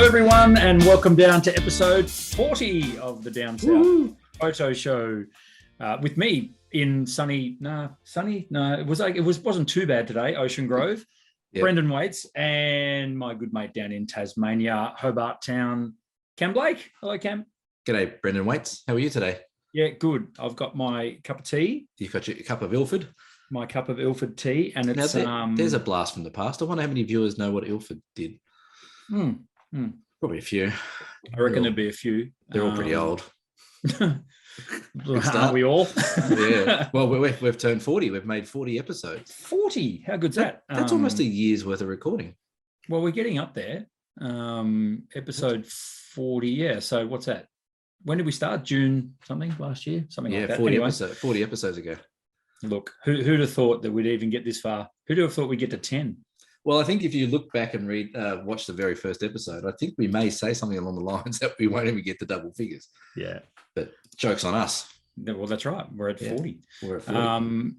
Hello, everyone, and welcome down to episode 40 of the Down South Photo Show with me in sunny. It wasn't too bad today. Ocean Grove, yep. Brendan Waits, and my good mate down in Tasmania, Hobart Town, Cam Blake. Hello, Cam. G'day, Brendan Waits. How are you today? Yeah, good. I've got my cup of tea. You've got your cup of Ilford. My cup of Ilford tea, and it's there's a blast from the past. I wonder how many viewers know what Ilford did. Probably a few. I reckon there'd be a few. They're all pretty old. Aren't we all? Yeah. Well, we've turned 40. We've made 40 episodes. 40? How good's that? That's almost a year's worth of recording. Well, we're getting up there. Episode 40. Yeah. So what's that? When did we start? June something last year? Something like that. 40 episodes ago. Look, who'd have thought that we'd even get this far? Who'd have thought we'd get to 10? Well, I think if you look back and watch the very first episode, I think we may say something along the lines that we won't even get to double figures. Yeah. But joke's on us. Well, that's right. We're at 40. We're at 40.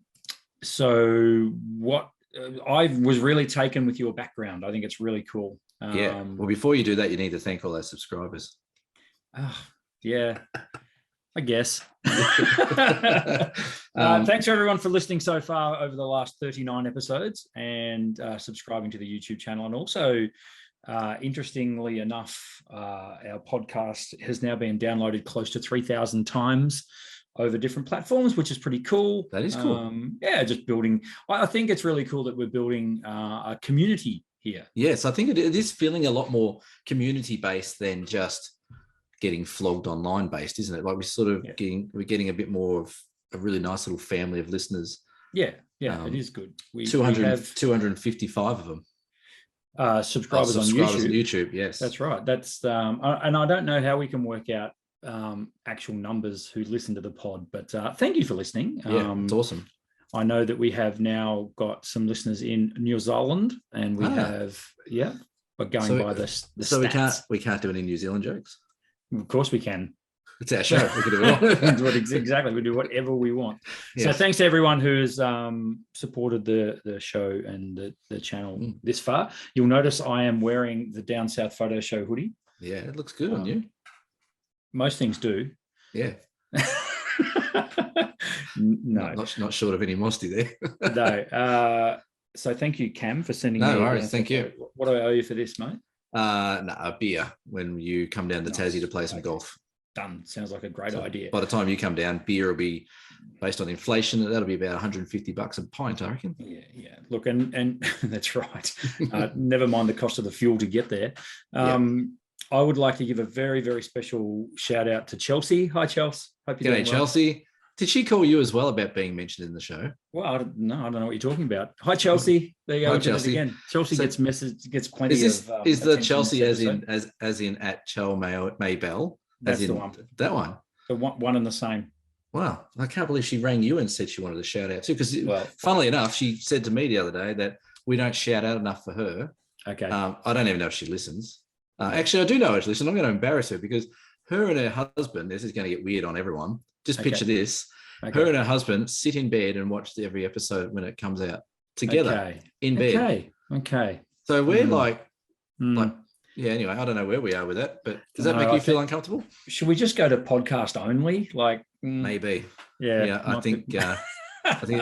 So what I was really taken with your background. I think it's really cool. Well, before you do that, you need to thank all those subscribers. Yeah. I guess. Thanks everyone for listening so far over the last 39 episodes and subscribing to the YouTube channel. And also, interestingly enough, our podcast has now been downloaded close to 3,000 times over different platforms, which is pretty cool. That is cool. Just building. I think it's really cool that we're building a community here. Yes, I think it is feeling a lot more community-based than just getting flogged online based, isn't it? Like we're getting a bit more of a really nice little family of listeners. Yeah, it is good. We have 255 of them. Subscribers on YouTube. Yes, that's right. That's and I don't know how we can work out actual numbers who listen to the pod, but thank you for listening. It's awesome. I know that we have now got some listeners in New Zealand, and we have but going by the so stats. we can't do any New Zealand jokes. Of course we can. It's our show. We can do it all. Exactly. We do whatever we want. Yes. So thanks to everyone who's supported the show and the channel this far. You'll notice I am wearing the Down South Photo Show hoodie. Yeah, it looks good on you. Most things do. Yeah. No. Not short of any modesty there. No. So thank you, Cam, for sending me. No worries. Thank you. What do I owe you for this, mate? A beer when you come down to Tassie to play some golf. Done. Sounds like a great idea. By the time you come down, beer will be based on inflation. That'll be about $150 a pint, I reckon. Yeah. Look, and that's right. Never mind the cost of the fuel to get there. I would like to give a very, very special shout out to Chelsea. Hi, Chelsea. Hope you're doing well. Chelsea. Did she call you as well about being mentioned in the show? Well, I don't know what you're talking about. Hi, Chelsea. There you go. Hi, Chelsea. Again. Chelsea gets plenty of. Is the Chelsea as in at Chel Maybell? That's the one. That one. The one and the same. Wow, I can't believe she rang you and said she wanted to shout out too. Because funnily enough, she said to me the other day that we don't shout out enough for her. Okay. I don't even know if she listens. Actually, I do know if she listens. I'm going to embarrass her because her and her husband. This is going to get weird on everyone. Just picture this. Okay. Her and her husband sit in bed and watch every episode when it comes out together in bed. Okay. So we're anyway, I don't know where we are with that, but does that make you feel uncomfortable? Should we just go to podcast only? Maybe. Yeah. I think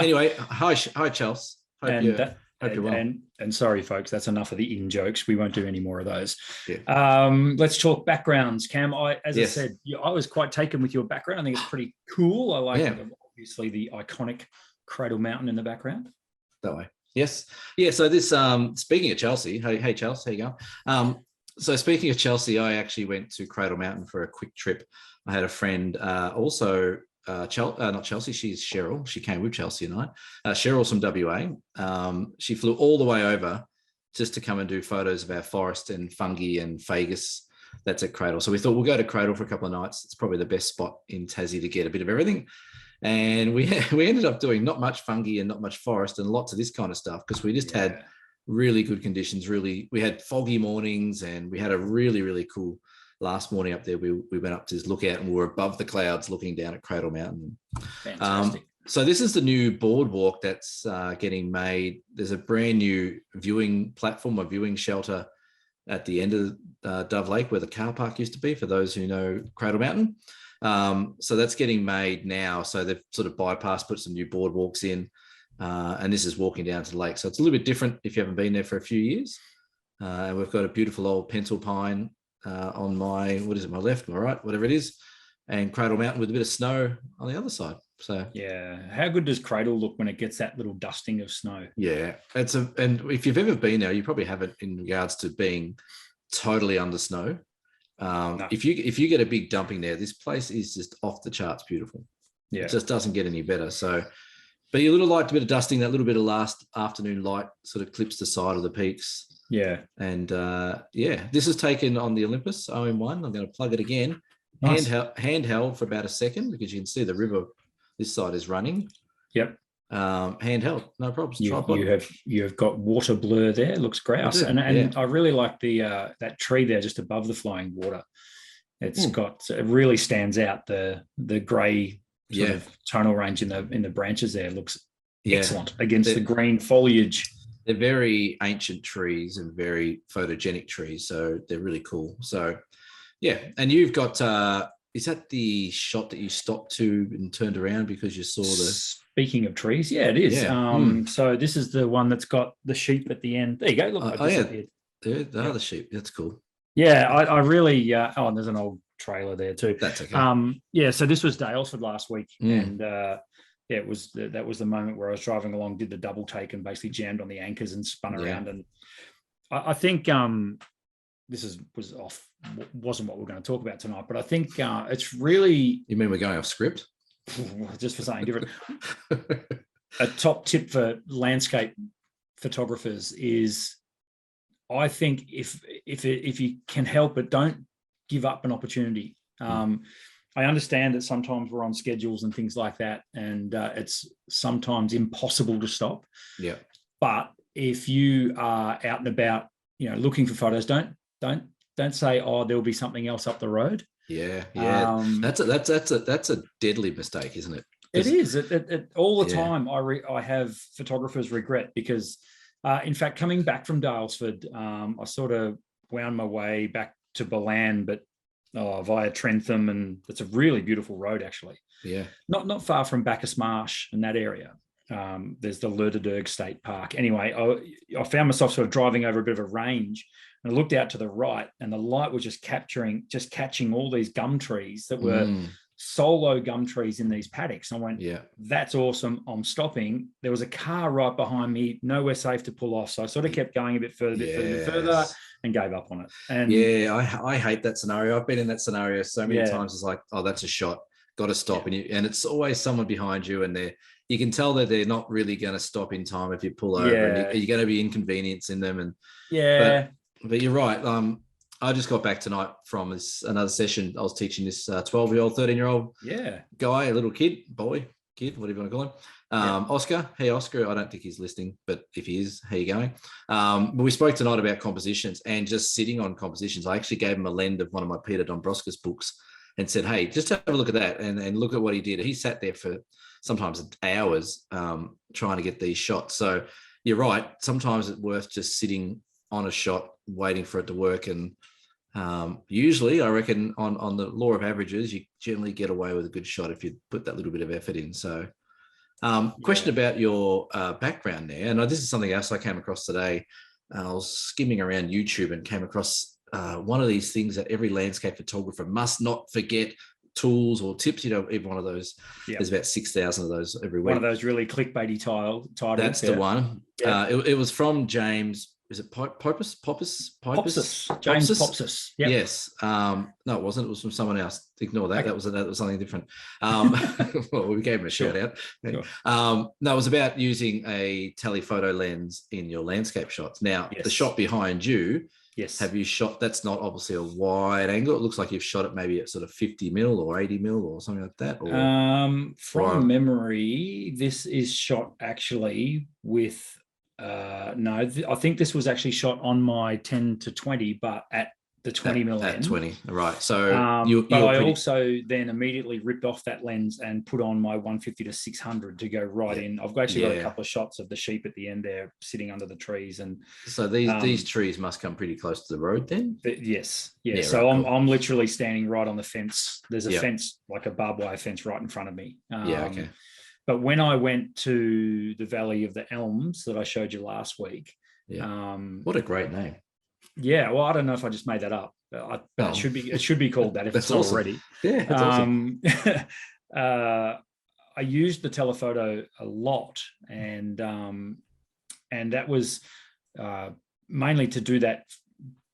anyway, hi Chelsea. Hope you're well. And sorry, folks, that's enough of the in jokes. We won't do any more of those. Yeah. Let's talk backgrounds, Cam. I said, I was quite taken with your background. I think it's pretty cool. I like obviously the iconic Cradle Mountain in the background. That way. Yes. Yeah. So this, speaking of Chelsea, hey Chelsea, how you going? So speaking of Chelsea, I actually went to Cradle Mountain for a quick trip. I had a friend not Chelsea, she's Cheryl. She came with Chelsea and I. Cheryl's from WA. She flew all the way over just to come and do photos of our forest and fungi and fagus that's at Cradle. So we thought we'll go to Cradle for a couple of nights. It's probably the best spot in Tassie to get a bit of everything. And we ended up doing not much fungi and not much forest and lots of this kind of stuff because we just had really good conditions. We had foggy mornings and we had a really, really cool last morning up there. We went up to this lookout and we were above the clouds looking down at Cradle Mountain. Fantastic. So this is the new boardwalk that's getting made. There's a brand new viewing platform, a viewing shelter at the end of Dove Lake, where the car park used to be, for those who know Cradle Mountain. So that's getting made now. So they've sort of bypassed, put some new boardwalks in, and this is walking down to the lake. So it's a little bit different if you haven't been there for a few years. And we've got a beautiful old pencil pine on my left, my right, whatever it is, and Cradle Mountain with a bit of snow on the other side. So yeah, how good does Cradle look when it gets that little dusting of snow? Yeah, and if you've ever been there, you probably have it in regards to being totally under snow. No. If you get a big dumping there, this place is just off the charts beautiful. Yeah, it just doesn't get any better. So, but you little liked a bit of dusting, that little bit of last afternoon light sort of clips the side of the peaks. Yeah, and this is taken on the Olympus OM1. I'm going to plug it again. Nice. Handheld for about a second, because you can see the river. This side is running. Yep. Handheld, no problems. You have got water blur there. It looks grouse, and I really like the that tree there just above the flowing water. It really stands out. The grey sort of tonal range in the branches there looks excellent against the green foliage. They're very ancient trees and very photogenic trees, so they're really cool. So yeah, and you've got. Is that the shot that you stopped to and turned around because you saw the... Speaking of trees, yeah, it is. Yeah. So this is the one that's got the sheep at the end. There you go. Look, there are the sheep. That's cool. Yeah, I really... and there's an old trailer there too. That's okay. So this was Dalesford last week. And that was the moment where I was driving along, did the double take and basically jammed on the anchors and spun around. And I think... this wasn't what we're going to talk about tonight, but I think it's really... You mean we're going off script? Just for something different. A top tip for landscape photographers is, I think if you can help it, don't give up an opportunity. I understand that sometimes we're on schedules and things like that, and it's sometimes impossible to stop. Yeah. But if you are out and about, looking for photos, don't say, oh, there'll be something else up the road. Yeah. That's a deadly mistake, isn't it? It is. It all the time. I have photographers regret, because, in fact, coming back from Dalesford, I sort of wound my way back to Ballan, but via Trentham, and it's a really beautiful road, actually. Yeah. Not far from Bacchus Marsh in that area. There's the Lerderderg State Park. Anyway, I found myself sort of driving over a bit of a range, and I looked out to the right, and the light was just catching all these gum trees that were solo gum trees in these paddocks. And I went, that's awesome. I'm stopping. There was a car right behind me, nowhere safe to pull off. So I sort of kept going a bit further, and gave up on it. And I hate that scenario. I've been in that scenario so many times. It's like, oh, that's a shot. Got to stop. And it's always someone behind you, and you can tell that they're not really going to stop in time if you pull over, and you're going to be inconveniencing them. And but you're right. I just got back tonight from another session. I was teaching this 12-year-old, 13-year-old guy, a little kid, whatever you want to call him. Oscar. Hey, Oscar. I don't think he's listening, but if he is, how you going? But we spoke tonight about compositions and just sitting on compositions. I actually gave him a lend of one of my Peter Dombrowskis books and said, hey, just have a look at that and look at what he did. He sat there for sometimes hours trying to get these shots. So you're right. Sometimes it's worth just sitting on a shot, waiting for it to work. And usually I reckon on the law of averages, you generally get away with a good shot if you put that little bit of effort in. So question about your background there. And this is something else I came across today. I was skimming around YouTube and came across one of these things that every landscape photographer must not forget, tools or tips. Even one of those, there's about 6,000 of those every week. One of those really clickbait titles. That's the one. It was from James. Is it Popus? James Popsis. Yep. Yes. No, it wasn't. It was from someone else. Ignore that. Okay. That was something different. Well, we gave him a shout out. Sure. No, it was about using a telephoto lens in your landscape shots. Now, the shot behind you, have you shot? That's not obviously a wide angle. It looks like you've shot it maybe at sort of 50 mil or 80 mil or something like that. Or, from memory, this is shot actually with. I think this was actually shot on my 10 to 20, but at the 20mm at lens. 20, right? So but I also then immediately ripped off that lens and put on my 150 to 600 to go right in. I've actually got a couple of shots of the sheep at the end there sitting under the trees, and so these trees must come pretty close to the road then. Yes, yeah. So right, I'm literally standing right on the fence. There's a fence, like a barbed wire fence, right in front of me. Okay. But when I went to the Valley of the Elms that I showed you last week, what a great name. Yeah, well, I don't know if I just made that up. But it should be called that if it's not awesome. already. Yeah, that's awesome. I used the telephoto a lot, and that was mainly to do that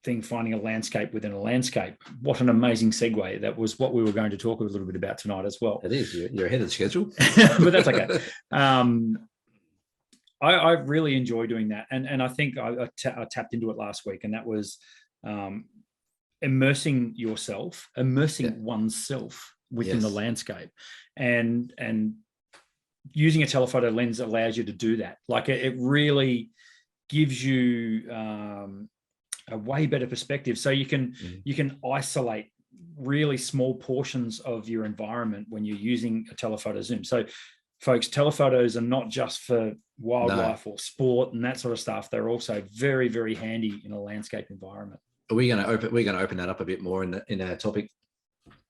thing, finding a landscape within a landscape. What an amazing segue. That was what we were going to talk a little bit about tonight as well. It is. You're ahead of the schedule. But that's okay. I really enjoy doing that. And I think I tapped into it last week, and that was immersing oneself within the landscape. And using a telephoto lens allows you to do that. Like it really gives you a way better perspective. So you can isolate really small portions of your environment when you're using a telephoto zoom. So folks, telephotos are not just for wildlife or sport and that sort of stuff. They're also very, very handy in a landscape environment. Are we going to open that up a bit more in our topic?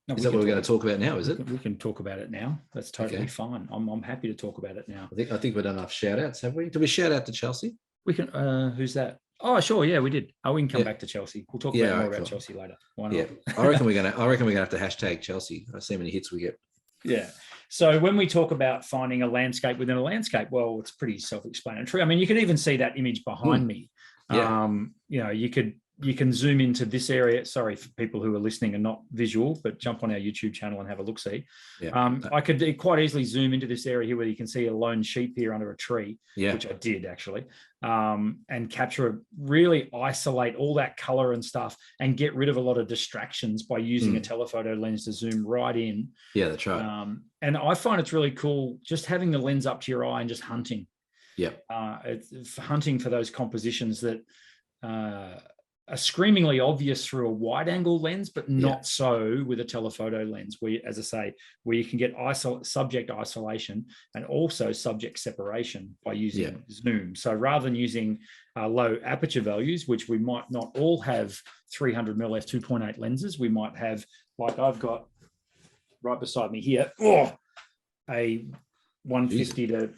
No, is that what we're going to talk about now? Is it? We can talk about it now. That's totally fine. I'm happy to talk about it now. I think we've done enough shout outs, have we? Did we shout out to Chelsea? We can. Who's that? Oh, sure. Yeah, we did. We can come back to Chelsea. We'll talk more about Chelsea later. Why not? Yeah, I reckon we're gonna have to hashtag Chelsea. I see how many hits we get. Yeah. So when we talk about finding a landscape within a landscape, well, it's pretty self-explanatory. I mean, you can even see that image behind me. Yeah. You can zoom into this area. Sorry for people who are listening and not visual, but jump on our YouTube channel and have a look-see. Yeah. I could quite easily zoom into this area here where you can see a lone sheep here under a tree, which I did actually, and really isolate all that color and stuff and get rid of a lot of distractions by using a telephoto lens to zoom right in. Yeah, that's right. And I find it's really cool just having the lens up to your eye and just hunting. Yeah. It's hunting for those compositions that are screamingly obvious through a wide angle lens, but not so with a telephoto lens, where, as I say, where you can get subject isolation and also subject separation by using zoom. So rather than using low aperture values, which we might not all have 300mm f2.8 lenses, we might have, like I've got right beside me here, a 150 to,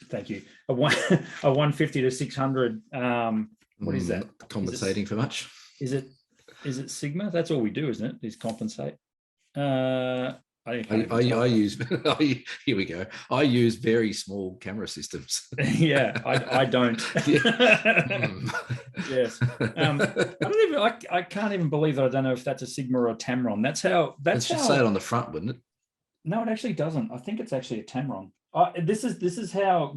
thank you, a 150 to 600. What is that? Compensating for much? Is it Sigma? That's all we do, isn't it? Is compensate. I use here we go. I use very small camera systems. Yeah, I don't. Yes. I can't even believe that I don't know if that's a Sigma or a Tamron. That's how. It should say it on the front, wouldn't it? No, it actually doesn't. I think it's actually a Tamron. This is how.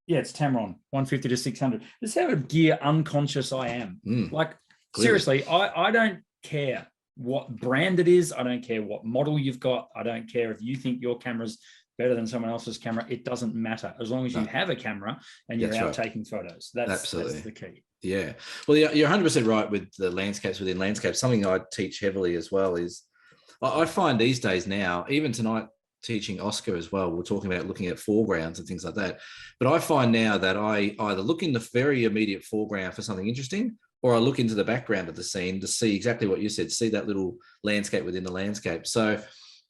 Yeah, it's Tamron, 150 to 600. This is how gear unconscious I am. Like, clearly. Seriously, I don't care what brand it is. I don't care what model you've got. I don't care if you think your camera's better than someone else's camera. It doesn't matter. As long as you have a camera and you're out taking photos. That's the key. Yeah. Well, you're 100% right with the landscapes within landscapes. Something I teach heavily as well is I find these days now, even tonight, teaching Oscar as well, we're talking about looking at foregrounds and things like that. But I find now that I either look in the very immediate foreground for something interesting, or I look into the background of the scene to see exactly what you said, see that little landscape within the landscape. So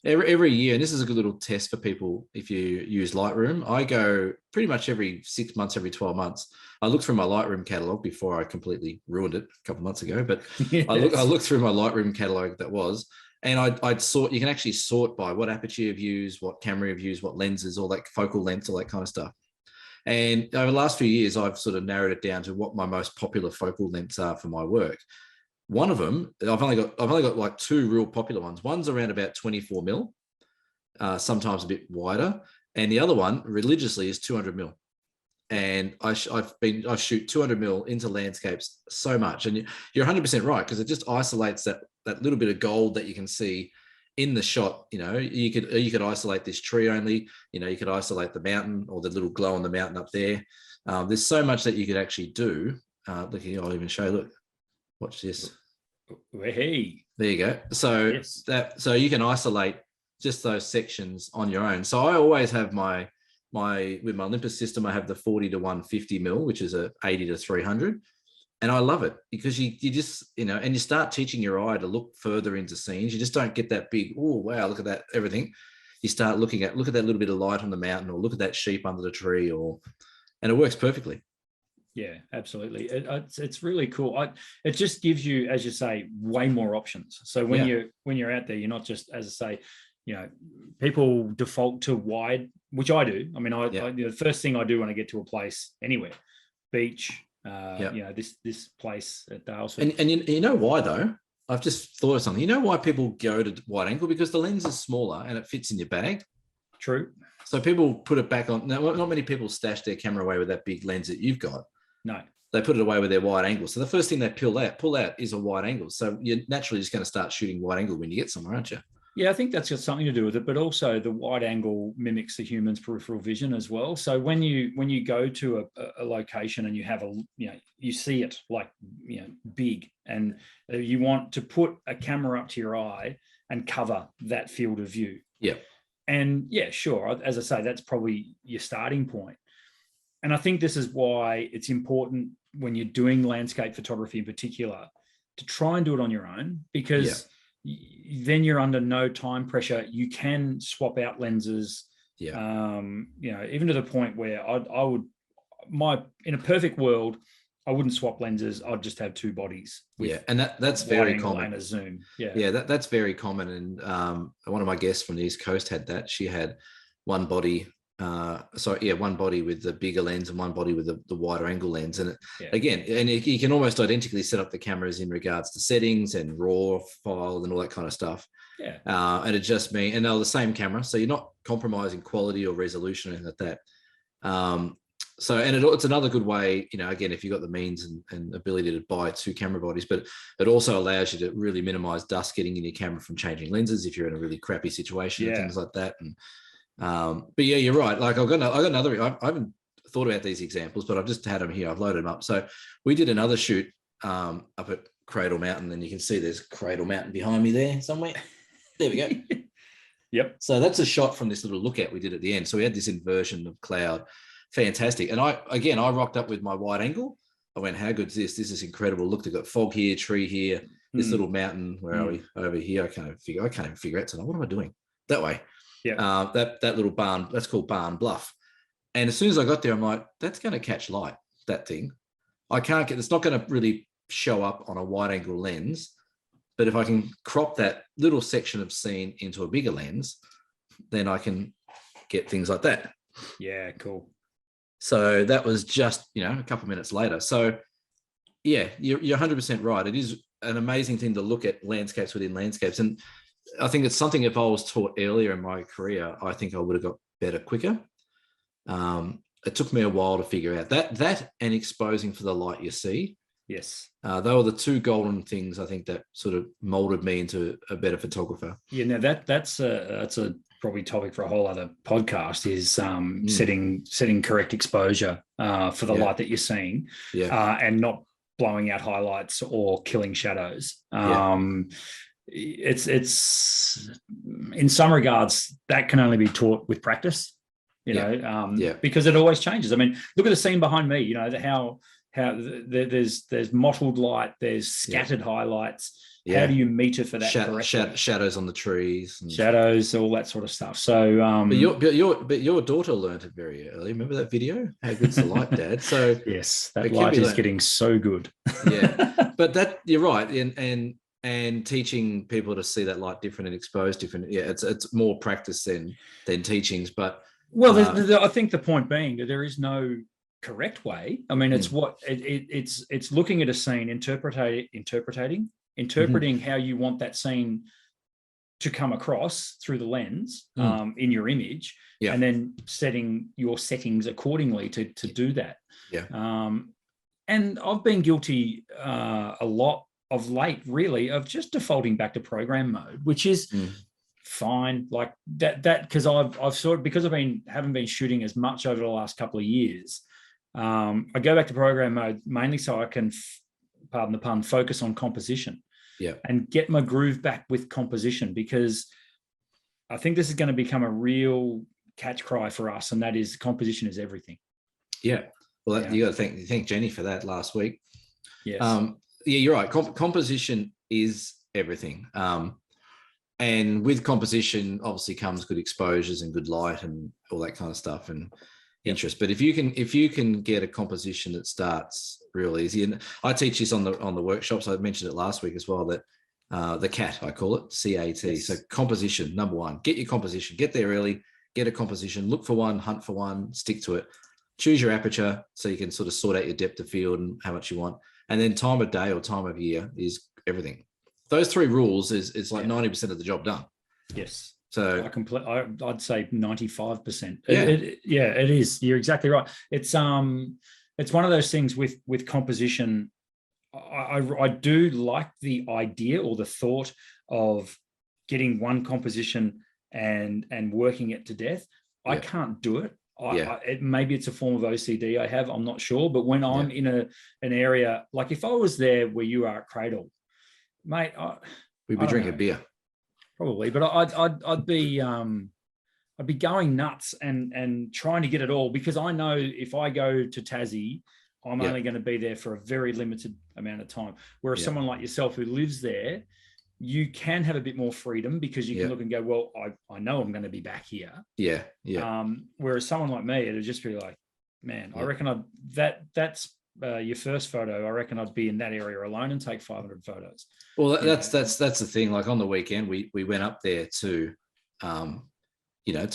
every year, and this is a good little test for people if you use Lightroom, I go pretty much every 6 months, every 12 months. I look through my Lightroom catalog before I completely ruined it a couple of months ago, but yes. I look through my Lightroom catalog that was, and I'd sort, you can actually sort by what aperture you've used, what camera you've used, what lenses, all that focal length, all that kind of stuff. And over the last few years, I've sort of narrowed it down to what my most popular focal lengths are for my work. One of them, I've only got like two real popular ones. One's around about 24mm, sometimes a bit wider, and the other one religiously is 200mm. And I shoot 200mm into landscapes so much, and you're 100% right, because it just isolates that little bit of gold that you can see in the shot. You know, you could isolate this tree only. You know, you could isolate the mountain or the little glow on the mountain up there. There's so much that you could actually do. Look here, I'll even show. Look, watch this. Hey. There you go. So Yes. so you can isolate just those sections on your own. So I always have my with my Olympus system, I have the 40 to 150 mil, which is a 80 to 300. And I love it because you just, and you start teaching your eye to look further into scenes. You just don't get that big, oh, wow, look at that, everything. You start look at that little bit of light on the mountain, or look at that sheep under the tree, and it works perfectly. Yeah, absolutely. It's really cool. It just gives you, as you say, way more options. So when you're out there, you're not just, as I say, people default to wide, which I do. I mean, the first thing I do when I get to a place anywhere, beach, this place at Dalesford. And you know why though? I've just thought of something. You know why people go to wide angle? Because the lens is smaller and it fits in your bag. True. So people put it back on. Now, not many people stash their camera away with that big lens that you've got. No. They put it away with their wide angle. So the first thing they pull out is a wide angle. So you're naturally just going to start shooting wide angle when you get somewhere, aren't you? Yeah, I think that's got something to do with it, but also the wide angle mimics the human's peripheral vision as well. So when you go to a location and you have you see it like, big, and you want to put a camera up to your eye and cover that field of view. Yeah. And yeah, sure. As I say, that's probably your starting point. And I think this is why it's important when you're doing landscape photography in particular to try and do it on your own, because then you're under no time pressure. You can swap out lenses. Yeah. Even to the point where I would, in a perfect world, I wouldn't swap lenses. I'd just have two bodies. And that's very common. And a zoom. That's very common. And one of my guests from the East Coast had that. She had one body. One body with the bigger lens and one body with the wider angle lens. And you can almost identically set up the cameras in regards to settings and raw file and all that kind of stuff. Yeah. And it just means, and they're the same camera, so you're not compromising quality or resolution or anything like that. It's another good way, again, if you've got the means and ability to buy two camera bodies, but it also allows you to really minimize dust getting in your camera from changing lenses if you're in a really crappy situation and things like that. And but yeah, you're right. Like I got another. I haven't thought about these examples, but I've just had them here. I've loaded them up. So we did another shoot up at Cradle Mountain, and you can see there's Cradle Mountain behind me there somewhere. There we go. Yep. So that's a shot from this little lookout we did at the end. So we had this inversion of cloud, fantastic. And I rocked up with my wide angle. I went, how good is this? This is incredible. Look, they've got fog here, tree here, this little mountain. Where are we? Over here. I can't even figure out tonight. What am I doing? That way. Yeah. That little barn, that's called Barn Bluff. And as soon as I got there, I'm like, that's going to catch light, that thing. It's not going to really show up on a wide angle lens. But if I can crop that little section of scene into a bigger lens, then I can get things like that. Yeah, cool. So that was just, a couple of minutes later. So yeah, you're 100% right. It is an amazing thing to look at landscapes within landscapes. And I think it's something, if I was taught earlier in my career, I think I would have got better quicker. It took me a while to figure out that and exposing for the light you see. Yes. They were the two golden things, I think, that sort of molded me into a better photographer. Yeah, now that's a probably topic for a whole other podcast, is setting correct exposure for the light that you're seeing, and not blowing out highlights or killing shadows. It's in some regards that can only be taught with practice, because it always changes. I mean, look at the scene behind me, how there's mottled light, there's scattered highlights. How do you meter for that correctly? Shadows on the trees, shadows, all that sort of stuff. So, but your daughter learned it very early. Remember that video? How good's the light, Dad? So yes, that light is getting so good. But that you're right, and teaching people to see that light different and expose different. Yeah, it's more practice than teachings. But I think the point being that there is no correct way. I mean, it's it's looking at a scene, interpreting how you want that scene to come across through the lens in your image, and then setting your settings accordingly to do that. And I've been guilty a lot of late, really, of just defaulting back to program mode, which is fine. Like that because I've sort of, because haven't been shooting as much over the last couple of years. I go back to program mode mainly so I can, pardon the pun, focus on composition. and get my groove back with composition, because I think this is going to become a real catch cry for us, and that is composition is everything. Yeah. Well, you got to thank Jenny for that last week. Yes. Yeah, you're right. Composition is everything. And with composition, obviously comes good exposures and good light and all that kind of stuff and interest. But if you can get a composition that starts real easy, and I teach this on the workshops. I mentioned it last week as well, that the CAT, I call it, CAT. Yes. So composition, number one, get your composition, get there early, get a composition, look for one, hunt for one, stick to it, choose your aperture so you can sort of sort out your depth of field and how much you want. And then time of day or time of year is everything. Those three rules is like 90% of the job done. Yes. So I'd say 95%. Yeah. It is. You're exactly right. It's one of those things with composition. I do like the idea or the thought of getting one composition and working it to death. I can't do it. Maybe it's a form of OCD I have. I'm not sure. But when I'm in an area, like if I was there where you are at Cradle, mate, we'd be drinking beer. Probably, but I'd be going nuts and trying to get it all, because I know if I go to Tassie, I'm only going to be there for a very limited amount of time. Whereas someone like yourself who lives there, you can have a bit more freedom, because you can look and go, well, I know I'm going to be back here. Yeah, yeah. Whereas someone like me, it'd just be like, man, I reckon that's your first photo. I reckon I'd be in that area alone and take 500 photos. Well, that's the thing. Like on the weekend, we went up there to, to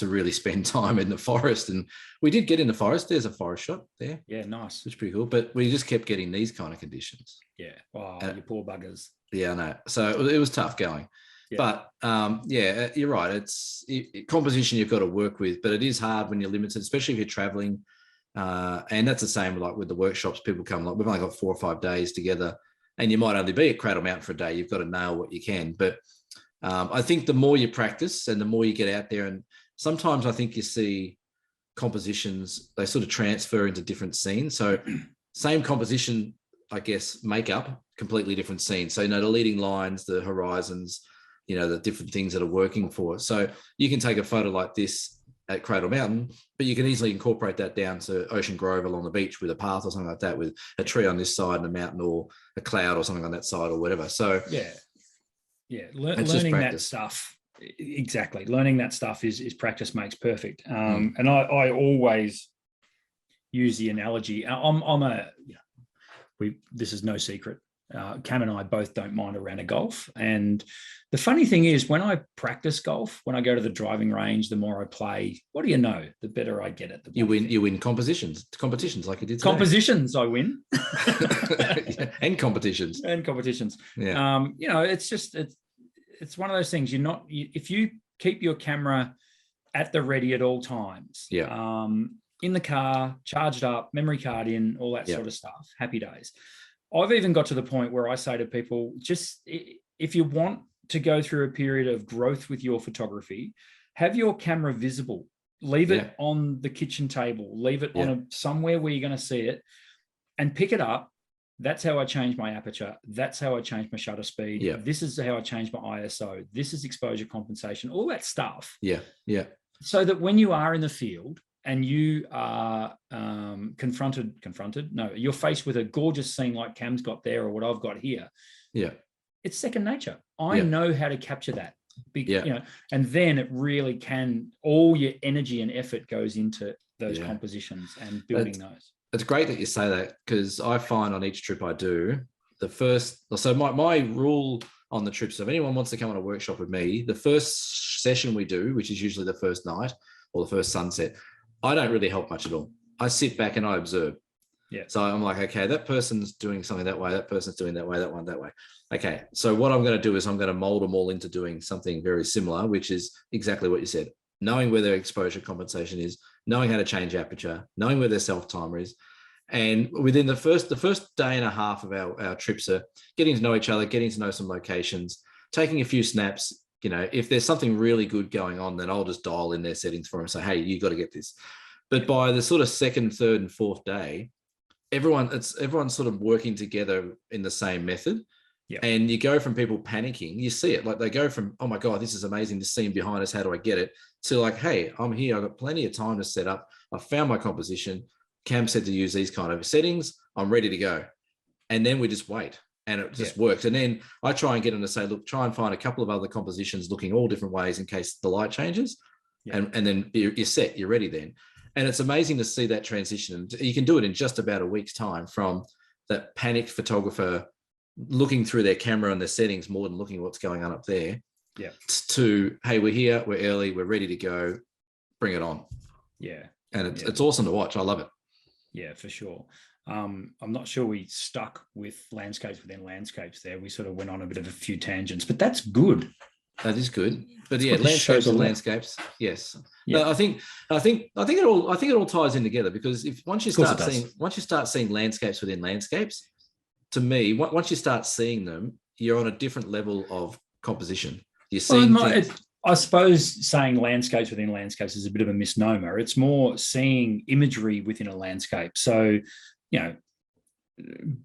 really spend time in the forest, and we did get in the forest. There's a forest shot there. Yeah, nice. It's pretty cool. But we just kept getting these kind of conditions. Yeah. Wow, you poor buggers. Yeah, I know. So it was tough going. Yeah. But you're right. It's composition you've got to work with, but it is hard when you're limited, especially if you're traveling. And that's the same with the workshops. People come, like, we've only got 4 or 5 days together, and you might only be at Cradle Mountain for a day. You've got to nail what you can. But I think the more you practice and the more you get out there, and sometimes I think you see compositions, they sort of transfer into different scenes. So same composition, I guess, makeup, completely different scenes. So, the leading lines, the horizons, the different things that are working for it. So you can take a photo like this at Cradle Mountain, but you can easily incorporate that down to Ocean Grove along the beach with a path or something like that, with a tree on this side and a mountain or a cloud or something on that side or whatever. So learning that stuff. Exactly. Learning that stuff is practice makes perfect. And I always use the analogy. This is no secret. Cam and I both don't mind a round of golf. And the funny thing is, when I practice golf, when I go to the driving range, the more I play, what do you know? The better I get at the You win competitions like you did today. Competitions, I win. And competitions. Yeah. It's one of those things. If you keep your camera at the ready at all times, in the car, charged up, memory card in, all that sort of stuff, happy days. I've even got to the point where I say to people, just if you want to go through a period of growth with your photography, have your camera visible, leave it on the kitchen table, leave it on somewhere where you're going to see it, and pick it up. That's how I change my aperture. That's how I change my shutter speed. Yeah. This is how I change my ISO. This is exposure compensation, all that stuff. Yeah. Yeah. So that when you are in the field and you are you're faced with a gorgeous scene like Cam's got there or what I've got here. Yeah. It's second nature. I know how to capture that. And then it really can, all your energy and effort goes into those compositions and building those. It's great that you say that, because I find on each trip I do, my rule on the trip, so if anyone wants to come on a workshop with me, the first session we do, which is usually the first night or the first sunset, I don't really help much at all. I sit back and I observe. Yeah. So I'm like, okay, that person's doing something that way, that person's doing that way, that one that way. Okay. So what I'm going to do is I'm going to mold them all into doing something very similar, which is exactly what you said. Knowing where their exposure compensation is, knowing how to change aperture, knowing where their self-timer is. And within the first day and a half of our trips are getting to know each other, getting to know some locations, taking a few snaps. If there's something really good going on, then I'll just dial in their settings for them and say, hey, you got to get this. But by the sort of second, third, and fourth day, everyone's sort of working together in the same method. Yeah. And you go from people panicking, you see it, like they go from, oh my God, this is amazing, this scene behind us, how do I get it? To like, hey, I'm here, I've got plenty of time to set up. I found my composition. Cam said to use these kind of settings. I'm ready to go. And then we just wait and it just works. And then I try and get them to say, look, try and find a couple of other compositions looking all different ways in case the light changes. Yeah. And then you're set, you're ready then. And it's amazing to see that transition. And you can do it in just about a week's time, from that panicked photographer looking through their camera and their settings more than looking at what's going on up there, to, hey, we're here, we're early, we're ready to go, bring it on. Yeah. And it's awesome to watch. I love it. Yeah, for sure. I'm not sure we stuck with landscapes within landscapes there. We sort of went on a bit of a few tangents, but that's good. That is good. But yeah, landscapes and landscapes. Yes. Yeah. No, I think it all ties in together, because once you start seeing landscapes within landscapes, to me, once you start seeing them, you're on a different level of composition. You're seeing I suppose saying landscapes within landscapes is a bit of a misnomer. It's more seeing imagery within a landscape. So,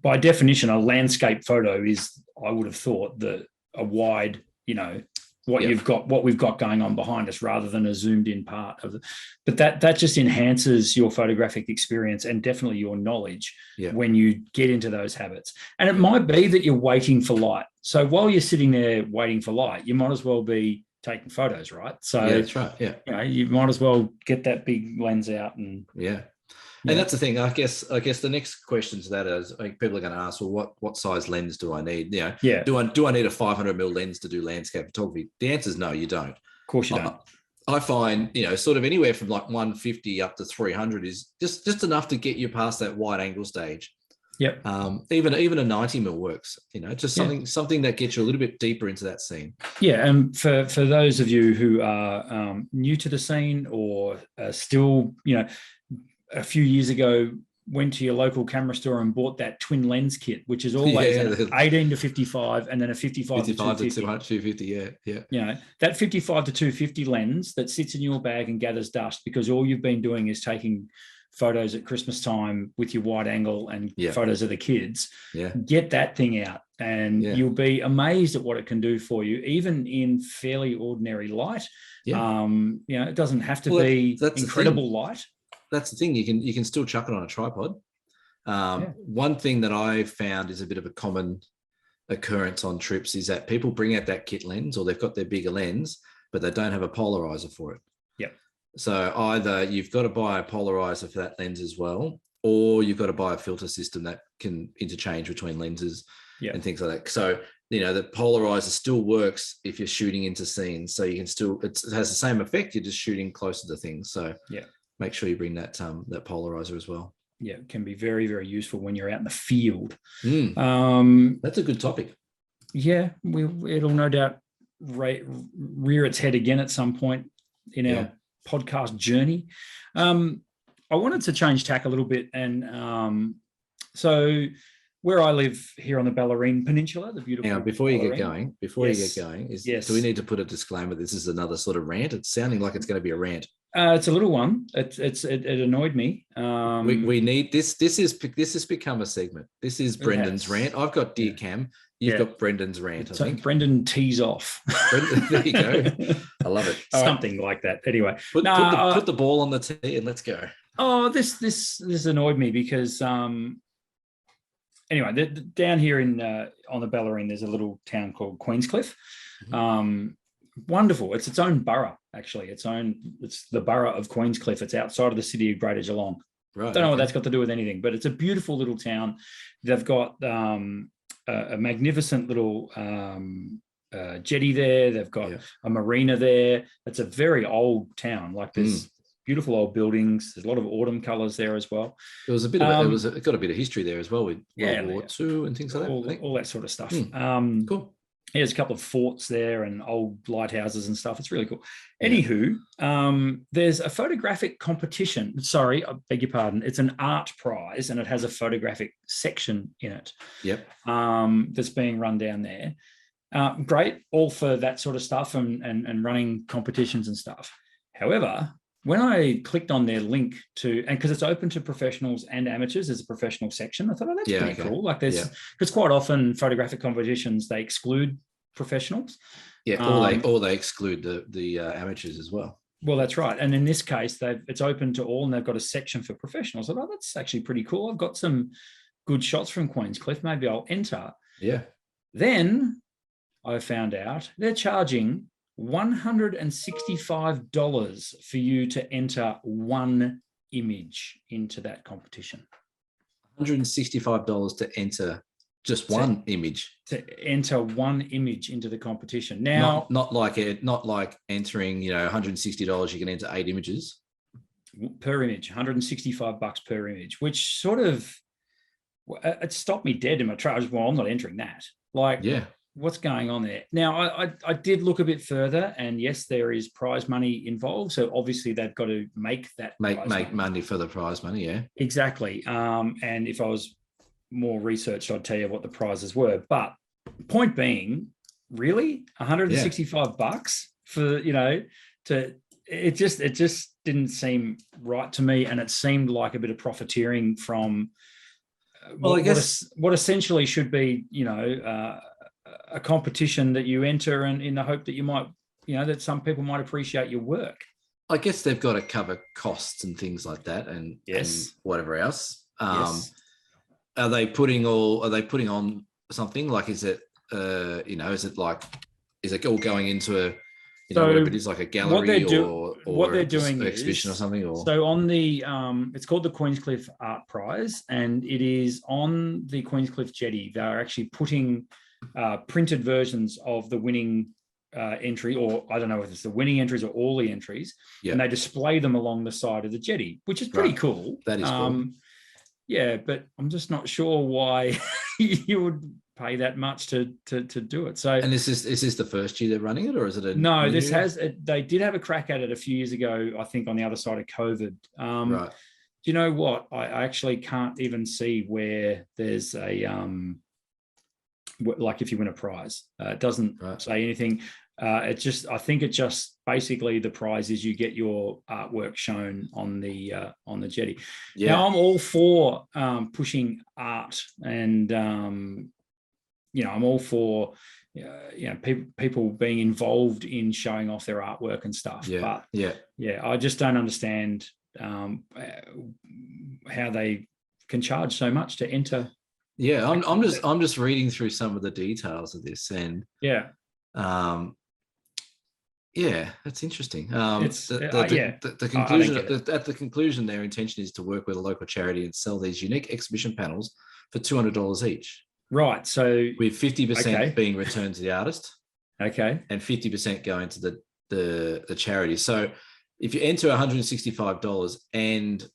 by definition, a landscape photo is, I would have thought, a wide, what we've got going on behind us, rather than a zoomed in part of it. But that just enhances your photographic experience and definitely your knowledge when you get into those habits. And it might be that you're waiting for light. So while you're sitting there waiting for light, you might as well be taking photos, right? So that's right. Yeah. You might as well get that big lens out and And that's the thing. I guess the next question to that is, people are going to ask, well, what size lens do I need? Do I need a 500mm lens to do landscape photography? The answer is no, you don't. Of course you don't. I find, sort of anywhere from like 150 up to 300 is just enough to get you past that wide angle stage. Yep. Even a 90mm works. Just something that gets you a little bit deeper into that scene. Yeah, and for those of you who are new to the scene, or still, a few years ago went to your local camera store and bought that twin lens kit, which is always an 18 to 55 and then a 55 to 250. Yeah. That 55 to 250 lens that sits in your bag and gathers dust because all you've been doing is taking photos at Christmas time with your wide angle and photos of the kids. Get that thing out and you'll be amazed at what it can do for you, even in fairly ordinary light. It doesn't have to be incredible light. That's the thing. You can still chuck it on a tripod. One thing that I've found is a bit of a common occurrence on trips is that people bring out that kit lens, or they've got their bigger lens, but they don't have a polarizer for it. So either you've got to buy a polarizer for that lens as well, or you've got to buy a filter system that can interchange between lenses and things like that. So, the polarizer still works if you're shooting into scenes. So you can still, it has the same effect. You're just shooting closer to things. So make sure you bring that polarizer as well. Yeah, it can be very, very useful when you're out in the field. That's a good topic. Yeah, it'll no doubt rear its head again at some point in our podcast journey. I wanted to change tack a little bit, and so where I live here on the Bellarine Peninsula, the beautiful. Now, before you get going, do we need to put a disclaimer? This is another sort of rant. It's sounding like it's going to be a rant. It's a little one. It annoyed me. We need this. This has become a segment. This is Brendan's rant. I've got Dear Cam. You've got Brendan's rant. I think Brendan tees off. There you go. I love it. Something like that. Anyway, put the ball on the tee and let's go. Oh, this annoyed me because anyway, down here on the Bellarine, there's a little town called Queenscliff. Wonderful. It's its own borough, actually. It's the borough of Queenscliff. It's outside of the city of Greater Geelong. Right. Don't know what that's got to do with anything, but it's a beautiful little town. They've got a magnificent little jetty there. They've got a marina there. It's a very old town. Like there's beautiful old buildings. There's a lot of autumn colours there as well. There was a bit of it got a bit of history there as well with World War II and things like that. All that sort of stuff. Cool. There's a couple of forts there and old lighthouses and stuff. It's really cool. Anywho, there's a photographic competition. Sorry, I beg your pardon. It's an art prize and it has a photographic section in it. That's being run down there. Great, all for that sort of stuff and running competitions and stuff. However, when I clicked on their link to, and because it's open to professionals and amateurs, there's a professional section. I thought, oh, that's pretty cool. Like because quite often photographic competitions, they exclude professionals. Yeah, or they exclude the amateurs as well. Well, that's right. And in this case, it's open to all, and they've got a section for professionals. I thought, oh, that's actually pretty cool. I've got some good shots from Queenscliff. Maybe I'll enter. Yeah. Then I found out they're charging $165 for you to enter one image into that competition. $165 to enter just one image. To enter one image into the competition. Now, not like entering, $160 you can enter 8 images per image, $165 per image, which sort of it stopped me dead in my tracks. Well, I'm not entering that. Like, what's going on there? Now, I did look a bit further, and yes, there is prize money involved. So obviously they've got to make money for the prize money. Yeah, exactly. And if I was more researched, I'd tell you what the prizes were. But point being, really, $165 for it just didn't seem right to me, and it seemed like a bit of profiteering from. Well, I guess what essentially should be, a competition that you enter, and in the hope that you might, that some people might appreciate your work. I guess they've got to cover costs and things like that, and whatever else. Are they putting on something like? Is it is it all going into a whatever it is, like a gallery or what they're doing an exhibition or something? Or so on the it's called the Queenscliff Art Prize, and it is on the Queenscliff Jetty. They're actually putting printed versions of the winning entry, or I don't know if it's the winning entries or all the entries, and they display them along the side of the jetty, which is pretty cool. That is cool. Yeah, but I'm just not sure why you would pay that much to do it. So, and is this the first year they're running it, or is it no? This they did have a crack at it a few years ago, I think, on the other side of COVID. Right. Do you know what? I actually can't even see where there's a like if you win a prize, it doesn't say anything. I think it just basically the prize is you get your artwork shown on the jetty. Yeah. Now I'm all for pushing art, and I'm all for people being involved in showing off their artwork and stuff. Yeah. But I just don't understand how they can charge so much to enter. Yeah, I'm just reading through some of the details of this, and that's interesting. The conclusion at the conclusion, their intention is to work with a local charity and sell these unique exhibition panels for $200 each. Right. So with 50% being returned to the artist, and 50% going to the charity. So if you enter $165 and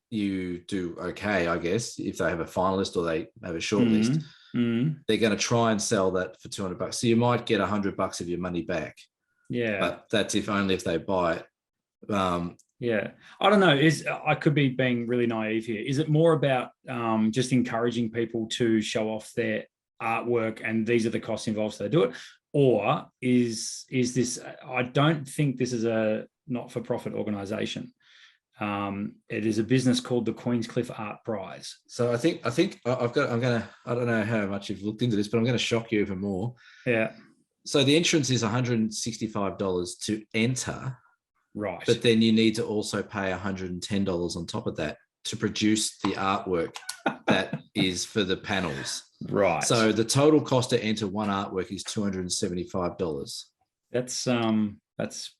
you do okay, I guess, if they have a finalist or they have a short list, they're going to try and sell that for $200. So you might get $100 of your money back. Yeah, but that's only if they buy it. I don't know. I could be being really naive here. Is it more about just encouraging people to show off their artwork, and these are the costs involved, so they do it, or is this? I don't think this is a not-for-profit organisation. It is a business called the Queenscliff Art Prize. So I think I don't know how much you've looked into this, but I'm going to shock you even more. Yeah. So the entrance is $165 to enter. Right. But then you need to also pay $110 on top of that to produce the artwork that is for the panels. Right. So the total cost to enter one artwork is $275. That's That's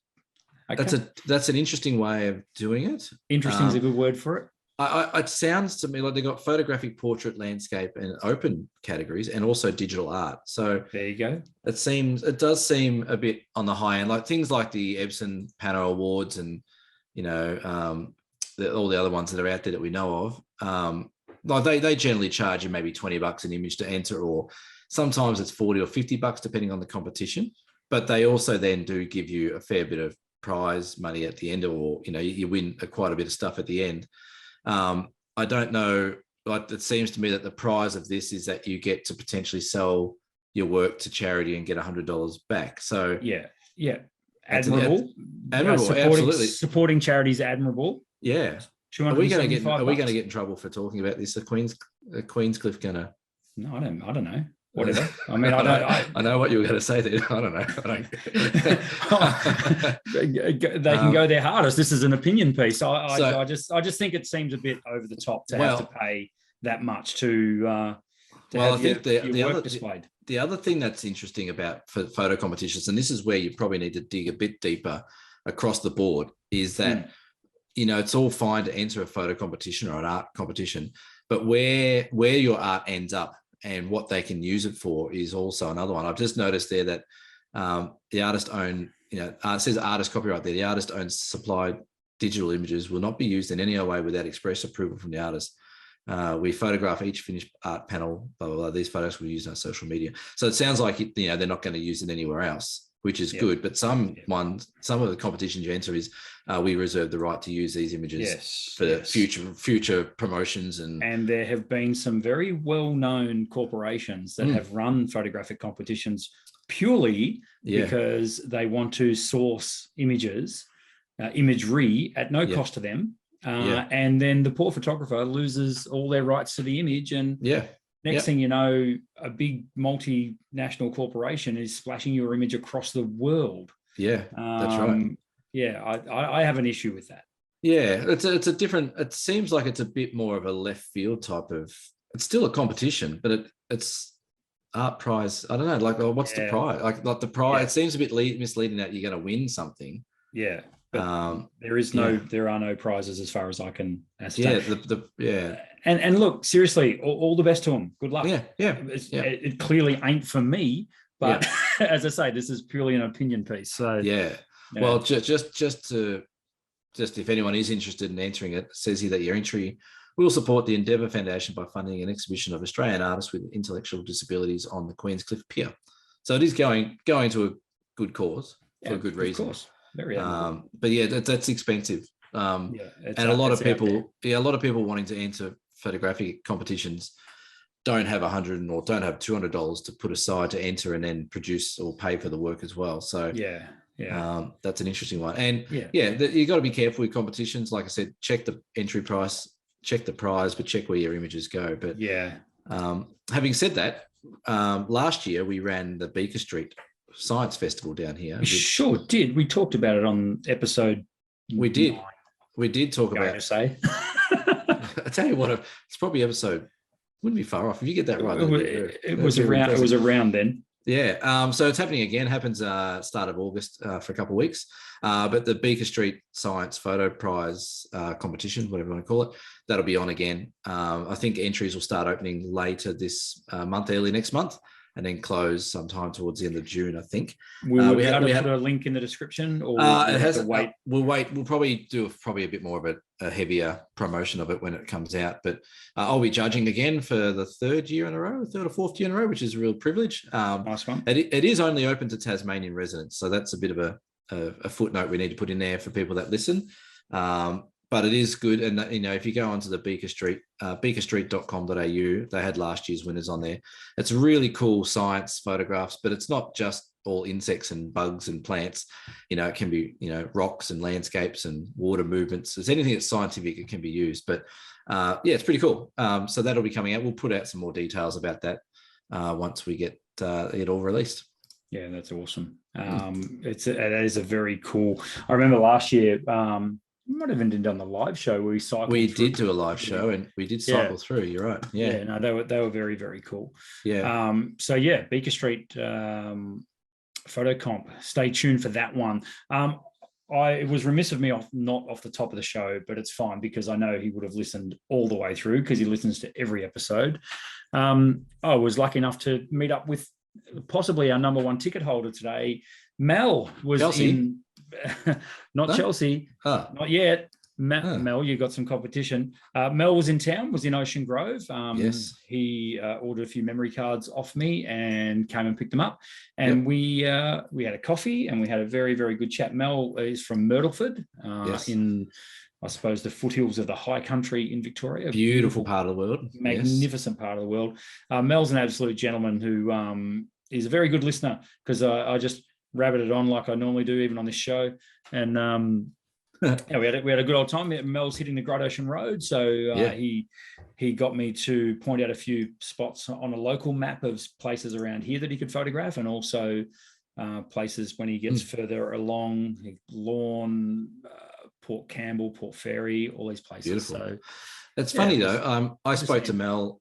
an interesting way of doing it. Interesting is a good word for it. It sounds to me like they've got photographic, portrait, landscape, and open categories, and also digital art. So there you go. It does seem a bit on the high end, like things like the Epson Panel Awards, and all the other ones that are out there that we know of. Like they generally charge you maybe $20 an image to enter, or sometimes it's $40 or $50 depending on the competition. But they also then do give you a fair bit of prize money at the end, or you win quite a bit of stuff at the end. I don't know, like it seems to me that the prize of this is that you get to potentially sell your work to charity and get $100 back. So yeah, admirable. Admirable, absolutely. Supporting charities, admirable. Yeah. Are we going to get in trouble for talking about this? Queenscliff going to? No, I don't know. Whatever. I mean, I know what you were going to say there. I don't know. They can go their hardest. This is an opinion piece. I just think it seems a bit over the top to have to pay that much to I think the work displayed. The other thing that's interesting about photo competitions, and this is where you probably need to dig a bit deeper across the board, is that it's all fine to enter a photo competition or an art competition, but where your art ends up and what they can use it for is also another one. I've just noticed there that the artist own, it says artist copyright there. The artist owns supplied digital images will not be used in any way without express approval from the artist. We photograph each finished art panel, blah, blah, blah. These photos will be used on social media. So it sounds like, they're not going to use it anywhere else, which is good. But some of the competitions you enter is we reserve the right to use these images for future promotions. And there have been some very well-known corporations that have run photographic competitions purely because they want to source imagery at no cost to them. And then the poor photographer loses all their rights to the image. And next thing you know, a big multinational corporation is splashing your image across the world. Yeah, that's right. Yeah, I have an issue with that. Yeah, it's a different, it seems like it's a bit more of a left field type of, it's still a competition, but it's art prize. I don't know, like, what's the prize? Like the prize, it seems a bit misleading that you're going to win something. Yeah. But there are no prizes as far as I can ascertain. And look, seriously, all the best to them. Good luck. It clearly ain't for me, but as I say, this is purely an opinion piece. So well, just if anyone is interested in entering it says here that your entry will support the Endeavour Foundation by funding an exhibition of Australian artists with intellectual disabilities on the Queenscliff Pier. So it is going to a good cause for a good reason. Of course. Very but that's expensive. And a lot of people wanting to enter photographic competitions don't have $100 or don't have $200 to put aside to enter and then produce or pay for the work as well. So that's an interesting one. And you got to be careful with competitions. Like I said, check the entry price, check the prize, but check where your images go. But having said that, last year we ran the Beaker Street Science Festival down here. We sure did. We talked about it on episode. We did. We did talk about. Say. I tell you what, it's probably episode. Wouldn't be far off if you get that right. It was around. It was around then. Yeah. So it's happening again. Happens start of August for a couple of weeks. But the Beaker Street Science Photo Prize competition, whatever you want to call it, that'll be on again. I think entries will start opening later this month, early next month, and then close sometime towards the end of June, I think. We have put a link in the description, or it has to wait. We'll wait. We'll probably do a bit more of a heavier promotion of it when it comes out. But I'll be judging again for the third or fourth year in a row, which is a real privilege. Nice one. It is only open to Tasmanian residents, so that's a bit of a footnote we need to put in there for people that listen. But it is good. And, if you go onto the Beaker Street, beakerstreet.com.au, they had last year's winners on there. It's really cool science photographs, but it's not just all insects and bugs and plants. It can be, rocks and landscapes and water movements. There's anything that's scientific, it can be used. But it's pretty cool. So that'll be coming out. We'll put out some more details about that once we get it all released. Yeah, that's awesome. It is a very cool. I remember last year, we might have even done the live show where we cycled. We did do a live show and we did cycle through. You're right. Yeah. No, they were very, very cool. Yeah. Beaker Street photo comp. Stay tuned for that one. It was remiss of me not off the top of the show, but it's fine because I know he would have listened all the way through because he listens to every episode. I was lucky enough to meet up with possibly our number one ticket holder today. Mel was Chelsea. Not Chelsea, not yet. Mel, you got some competition. Mel was in town, was in Ocean Grove. Yes. He ordered a few memory cards off me and came and picked them up. And we had a coffee and we had a very, very good chat. Mel is from Myrtleford in, I suppose, the foothills of the high country in Victoria. Beautiful part of the world. Magnificent part of the world. Mel's an absolute gentleman who is a very good listener because I just rabbited on like I normally do, even on this show. And yeah, we had a good old time. Mel's hitting the Great Ocean Road, so he got me to point out a few spots on a local map of places around here that he could photograph, and also places when he gets further along, Lorne, Port Campbell, Port Fairy, all these places. Beautiful. So it's funny though. I spoke to Mel.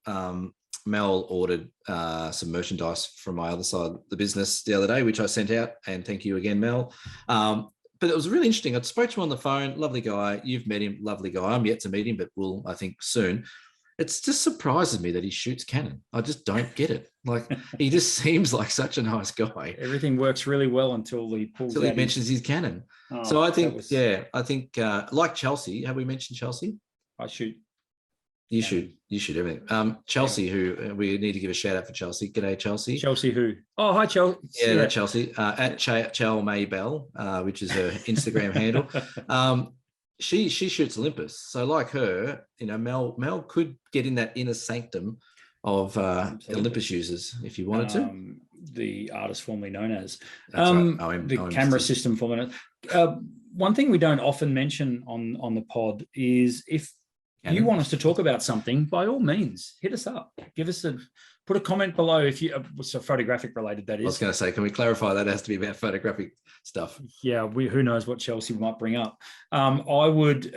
Mel ordered some merchandise from my other side of the business the other day, which I sent out, and thank you again, Mel. But it was really interesting. I spoke to him on the phone. Lovely guy. You've met him. Lovely guy. I'm yet to meet him, but will, I think, soon. It's just surprises me that he shoots Canon. I just don't get it. Like, he just seems like such a nice guy. Everything works really well until he mentions his Canon. So I think, like Chelsea. Have we mentioned Chelsea? I shoot. You should everything. Chelsea, who we need to give a shout out for Chelsea. G'day, Chelsea. Chelsea who? Oh, hi, Chelsea. Yeah, Chelsea. At Chal Maybell, which is her Instagram handle. She shoots Olympus. So like her, Mel could get in that inner sanctum of Olympus users if you wanted to. The artist formerly known as. Right. The camera system formerly known. One thing we don't often mention on the pod is if you want us to talk about something, by all means, hit us up. Put a comment below if you so photographic related, that is. I was going to say, can we clarify that has to be about photographic stuff? Yeah, who knows what Chelsea might bring up. I would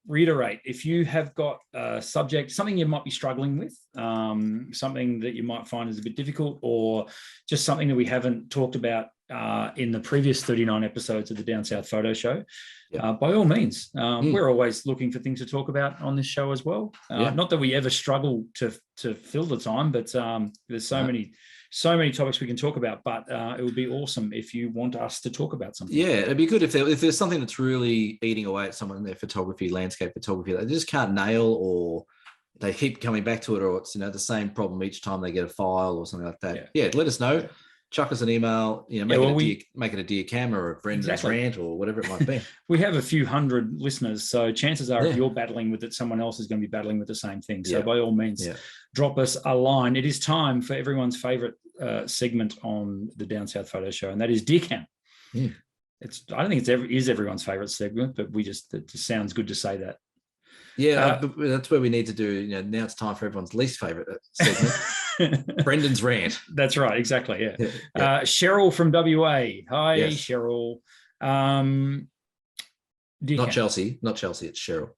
reiterate, if you have got a subject, something you might be struggling with, something that you might find is a bit difficult, or just something that we haven't talked about in the previous 39 episodes of the Down South Photo Show, by all means, we're always looking for things to talk about on this show as well. Not that we ever struggle to fill the time, but there's so many topics we can talk about. But it would be awesome if you want us to talk about something. Yeah, it'd be good if there's something that's really eating away at someone in their photography, landscape photography, they just can't nail, or they keep coming back to it, or it's the same problem each time they get a file or something like that. Yeah, let us know. Chuck us an email, make it a Dear Cam or a Brendan's rant or whatever it might be. We have a few hundred listeners, so chances are if you're battling with it, someone else is going to be battling with the same thing. So by all means, drop us a line. It is time for everyone's favorite segment on the Down South Photo Show, and that is Dear Cam. I don't think it is everyone's favorite segment, but it just sounds good to say that. Yeah, that's where we need to do. Now it's time for everyone's least favorite segment. Brendan's rant. That's right, exactly. Yeah. Cheryl from WA. Hi, Cheryl. Not Chelsea, it's Cheryl.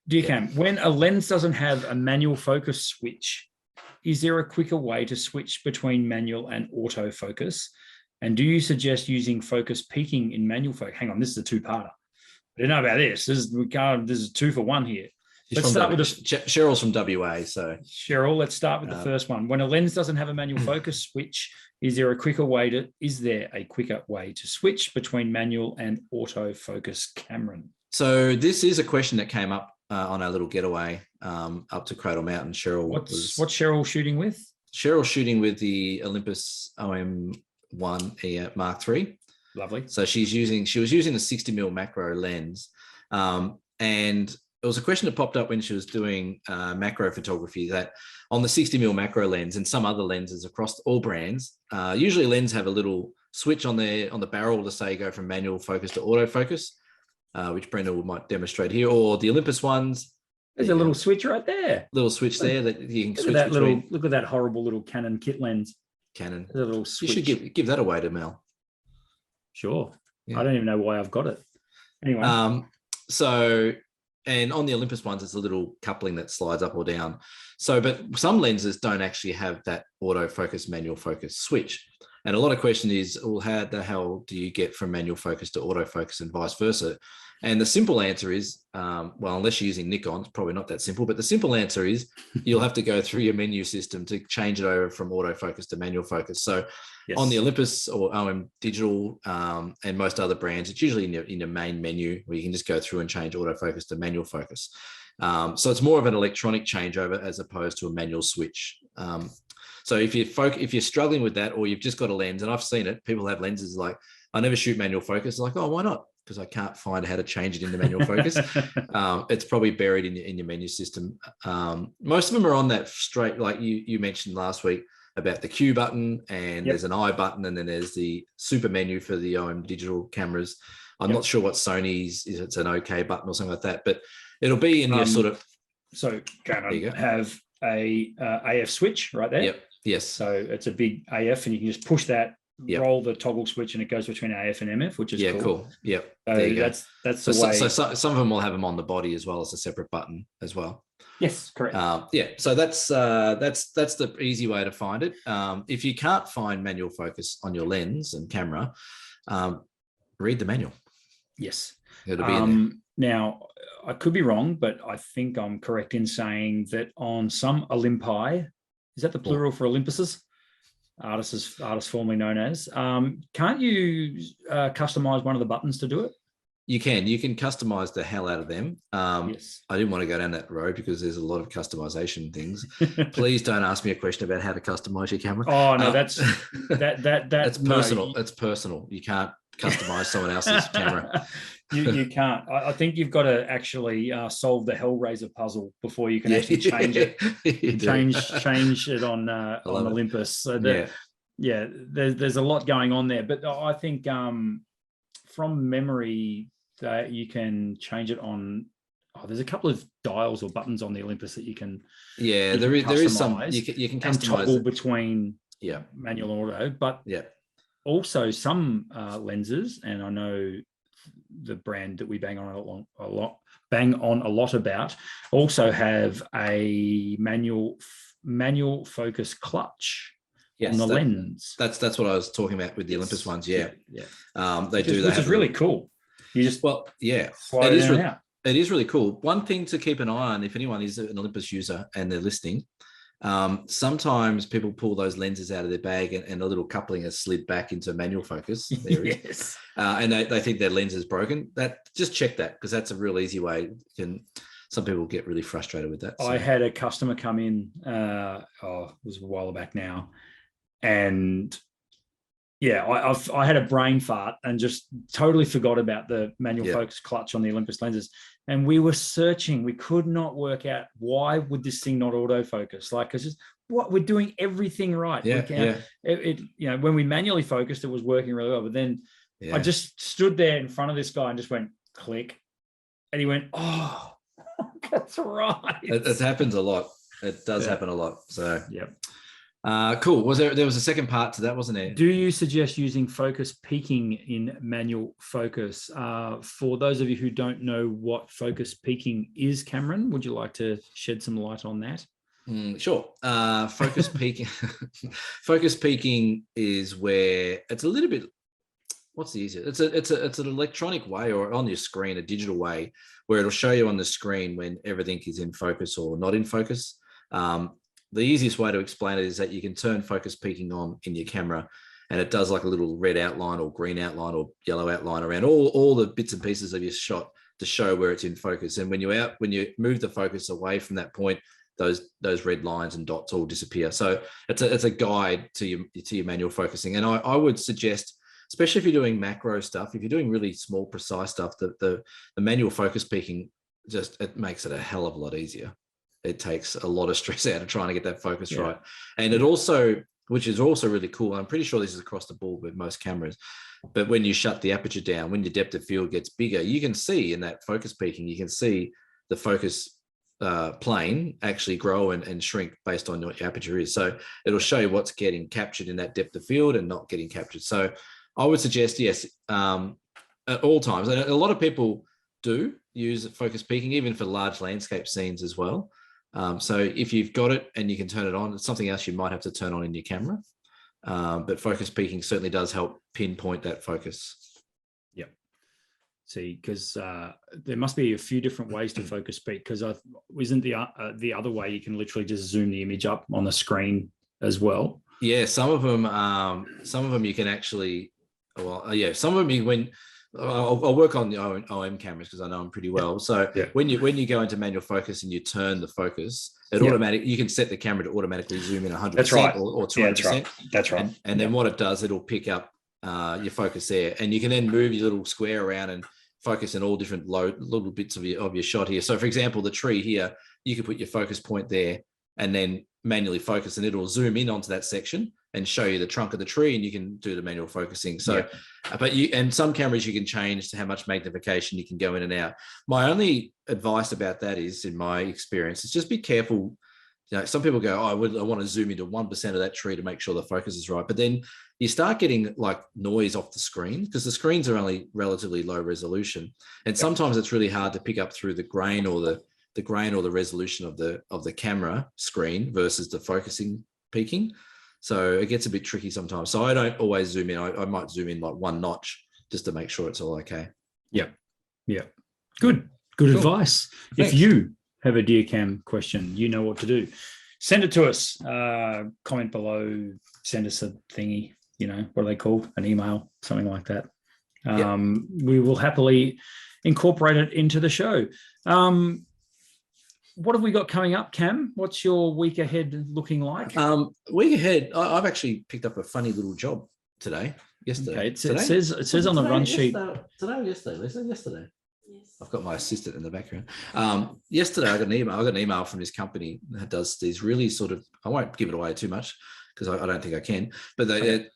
Dear Cam, when a lens doesn't have a manual focus switch, is there a quicker way to switch between manual and autofocus? And do you suggest using focus peaking in manual focus? Hang on, this is a two-parter. I didn't know about this. This is 2 for 1 here. Let's start with Cheryl's from WA. So Cheryl, let's start with the first one. When a lens doesn't have a manual focus switch, is there a quicker way to switch between manual and autofocus, Cameron? So this is a question that came up on our little getaway up to Cradle Mountain. Cheryl, what's Cheryl shooting with? Cheryl's shooting with the Olympus OM1 Mark III. Lovely. So she was using the 60mm macro lens, and it was a question that popped up when she was doing macro photography, that on the 60mm macro lens and some other lenses across all brands, usually lenses have a little switch on the barrel to say go from manual focus to autofocus, which Brenda might demonstrate here, or the Olympus ones. There's a little switch right there. Little switch there that you can switch between. Look at that horrible little Canon kit lens. Canon. There's a little switch. You should give that away to Mel. Sure. Yeah. I don't even know why I've got it. Anyway. And on the Olympus ones, it's a little coupling that slides up or down. So, but some lenses don't actually have that autofocus, manual focus switch. And a lot of question is, well, how the hell do you get from manual focus to autofocus and vice versa? And the simple answer is, unless you're using Nikon, it's probably not that simple, but the simple answer is you'll have to go through your menu system to change it over from autofocus to manual focus. So on the Olympus or OM Digital and most other brands, it's usually in the main menu where you can just go through and change autofocus to manual focus. So it's more of an electronic changeover as opposed to a manual switch. So if you're struggling with that, or you've just got a lens, and I've seen it, people have lenses like, I never shoot manual focus. Like, oh, why not? Because I can't find how to change it into manual focus. It's probably buried in your menu system. Most of them are on that straight, like you mentioned last week, about the Q button, and Yep. there's an I button, and then there's the super menu for the OM digital cameras. I'm not sure what Sony's is. It's an OK button or something like that, but it'll be in your sort of. So Canon have a AF switch right there. Yep. Yes. So it's a big AF, and you can just push that, Yep. roll the toggle switch, and it goes between AF and MF, which is cool. Yep. So that's the way. So some of them will have them on the body as well as a separate button as well. Yes, correct. So that's the easy way to find it. If you can't find manual focus on your lens and camera, read the manual. Yes. It'll be in there. Now, I could be wrong, but I think I'm correct in saying that on some Olympi, is that the plural for Olympuses? Artists formerly known as. Can't you customize one of the buttons to do it? You can customize the hell out of them. Yes. I didn't want to go down that road because there's a lot of customization things. Please don't ask me a question about how to customize your camera. Oh no, that's personal. That's personal. You can't customize someone else's camera. You can't. I think you've got to actually solve the Hellraiser puzzle before you can actually change it. change it on Olympus. So there's a lot going on there. But I think from memory that you can change it on. There's a couple of dials or buttons on the Olympus that you can. Yeah, there is some you can customize toggle between manual and auto, but also some lenses, and I know the brand that we bang on a lot about, also have a manual focus clutch on the lens. That's what I was talking about with the Olympus ones. They do which is really cool. You just it is really cool. One thing to keep an eye on, if anyone is an Olympus user and they're listening, sometimes people pull those lenses out of their bag and a little coupling has slid back into manual focus. Yes. And they think their lens is broken. Just check that, because that's a real easy way. Some people get really frustrated with that. So. I had a customer come in, it was a while back now, and I had a brain fart and just totally forgot about the manual focus clutch on the Olympus lenses. And we were searching. We could not work out why would this thing not autofocus. Like, it's just we're doing everything right. When we manually focused, it was working really well. But then I just stood there in front of this guy and just went click, and he went, "Oh, that's right." It happens a lot. It does happen a lot. So cool. There was a second part to that, wasn't there? Do you suggest using focus peaking in manual focus? For those of you who don't know what focus peaking is, Cameron, would you like to shed some light on that? Sure. Focus peaking. Focus peaking is where it's a little bit. What's the easiest? It's an electronic way, or on your screen, a digital way, where it'll show you on the screen when everything is in focus or not in focus. The easiest way to explain it is that you can turn focus peaking on in your camera, and it does like a little red outline or green outline or yellow outline around all the bits and pieces of your shot to show where it's in focus. And when you move the focus away from that point, those red lines and dots all disappear. So it's a guide to your manual focusing. And I would suggest, especially if you're doing macro stuff, if you're doing really small, precise stuff, the manual focus peaking it makes it a hell of a lot easier. It takes a lot of stress out of trying to get that focus right. And it also, which is also really cool, I'm pretty sure this is across the board with most cameras, but when you shut the aperture down, when your depth of field gets bigger, you can see in that focus peaking, you can see the focus plane actually grow and shrink based on what your aperture is. So it'll show you what's getting captured in that depth of field and not getting captured. So I would suggest, yes, at all times, and a lot of people do use focus peaking, even for large landscape scenes as well. So if you've got it and you can turn it on, it's something else you might have to turn on in your camera. But focus peaking certainly does help pinpoint that focus. Yep. See, because there must be a few different ways to focus peak, because isn't the other way you can literally just zoom the image up on the screen as well? Yeah, some of them you can actually, some of them I'll work on the OM cameras because I know them pretty well. So when you go into manual focus and you turn the focus, you can set the camera to automatically zoom in 100% or 200%. That's right. And then what it does, it'll pick up your focus there, and you can then move your little square around and focus in all different little bits of your shot here. So for example, the tree here, you can put your focus point there, and then manually focus, and it'll zoom in onto that section and show you the trunk of the tree, and you can do the manual focusing. So, and some cameras you can change to how much magnification you can go in and out. My only advice about that is, in my experience, is just be careful. Some people go, I want to zoom into 1% of that tree to make sure the focus is right. But then you start getting like noise off the screen, because the screens are only relatively low resolution. And sometimes it's really hard to pick up through the grain or the resolution of the camera screen versus the focusing peaking. So it gets a bit tricky sometimes. So I don't always zoom in. I might zoom in like 1 notch just to make sure it's all okay. Yep. Good advice. Thanks. If you have a DearCam question, you know what to do. Send it to us. Comment below. Send us a thingy. What are they called? An email, something like that. We will happily incorporate it into the show. What have we got coming up, Cam? What's your week ahead looking like? Week ahead, I've actually picked up a funny little job yesterday. Okay, it says on the run sheet. Today or yesterday, Lisa? Yesterday. Yes. I've got my assistant in the background. Yesterday, I got an email from this company that does these really sort of, I won't give it away too much because I don't think I can, but they